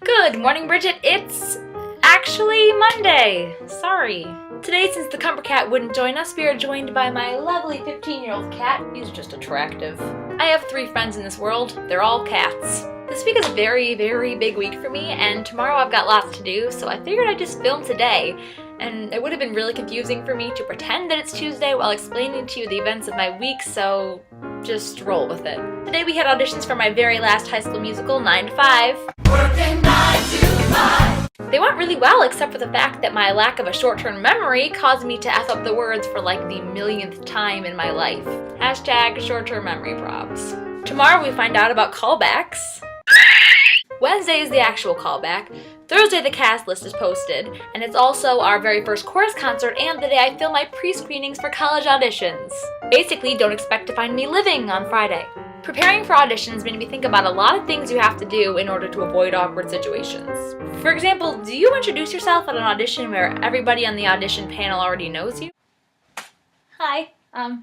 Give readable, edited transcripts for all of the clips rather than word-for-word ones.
Good morning, Bridget. It's actually Monday. Sorry. Today, since the Cumber cat wouldn't join us, we are joined by my lovely 15-year-old cat. He's just attractive. I have 3 friends in this world. They're all cats. This week is a very, very big week for me, and tomorrow I've got lots to do, so I figured I'd just film today. And it would have been really confusing for me to pretend that it's Tuesday while explaining to you the events of my week, so just roll with it. Today we had auditions for my very last High School Musical, 9 to 5. Working 9 to 5. They went really well, except for the fact that my lack of a short-term memory caused me to F up the words for like the millionth time in my life. Hashtag short-term memory props. Tomorrow we find out about callbacks. Wednesday is the actual callback. Thursday the cast list is posted, and it's also our very first chorus concert and the day I film my pre-screenings for college auditions. Basically, don't expect to find me living on Friday. Preparing for auditions made me think about a lot of things you have to do in order to avoid awkward situations. For example, do you introduce yourself at an audition where everybody on the audition panel already knows you? Hi, I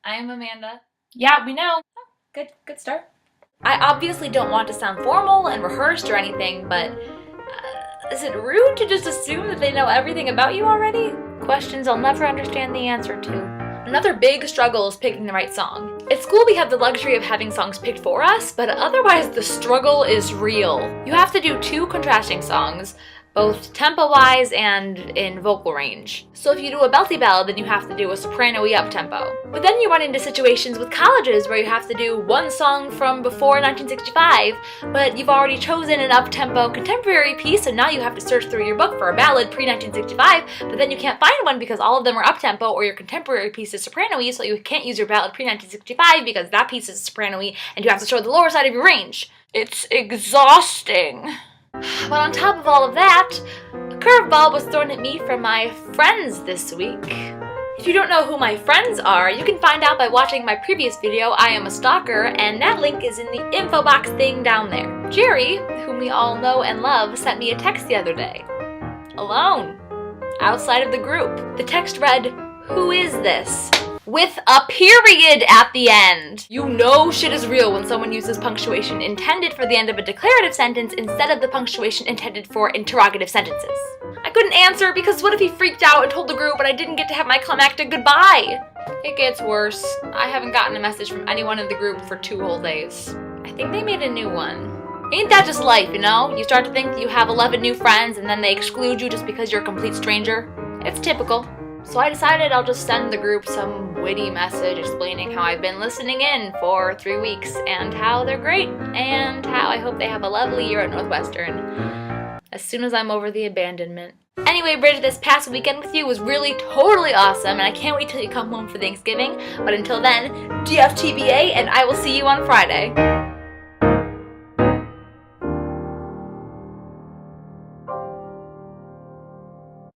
am Amanda. Yeah, we know. Oh, good start. I obviously don't want to sound formal and rehearsed or anything, but is it rude to just assume that they know everything about you already? Questions I'll never understand the answer to. Another big struggle is picking the right song. At school we have the luxury of having songs picked for us, but otherwise the struggle is real. You have to do 2 contrasting songs, both tempo-wise and in vocal range. So if you do a belty ballad, then you have to do a soprano-y up-tempo. But then you run into situations with colleges where you have to do one song from before 1965, but you've already chosen an up-tempo contemporary piece, so now you have to search through your book for a ballad pre-1965, but then you can't find one because all of them are up-tempo or your contemporary piece is soprano-y, so you can't use your ballad pre-1965 because that piece is soprano-y and you have to show the lower side of your range. It's exhausting. But on top of all of that, a curveball was thrown at me from my friends this week. If you don't know who my friends are, you can find out by watching my previous video, I Am a Stalker, and that link is in the info box thing down there. Jerry, whom we all know and love, sent me a text the other day. Alone. Outside of the group. The text read, "Who is this?" with a period at the end. You know shit is real when someone uses punctuation intended for the end of a declarative sentence instead of the punctuation intended for interrogative sentences. I couldn't answer because what if he freaked out and told the group and I didn't get to have my climactic goodbye? It gets worse. I haven't gotten a message from anyone in the group for 2 whole days. I think they made a new one. Ain't that just life, you know? You start to think that you have 11 new friends and then they exclude you just because you're a complete stranger. It's typical. So I decided I'll just send the group some witty message explaining how I've been listening in for 3 weeks and how they're great and how I hope they have a lovely year at Northwestern as soon as I'm over the abandonment. Anyway, Bridget, this past weekend with you was really totally awesome and I can't wait till you come home for Thanksgiving. But until then, DFTBA and I will see you on Friday.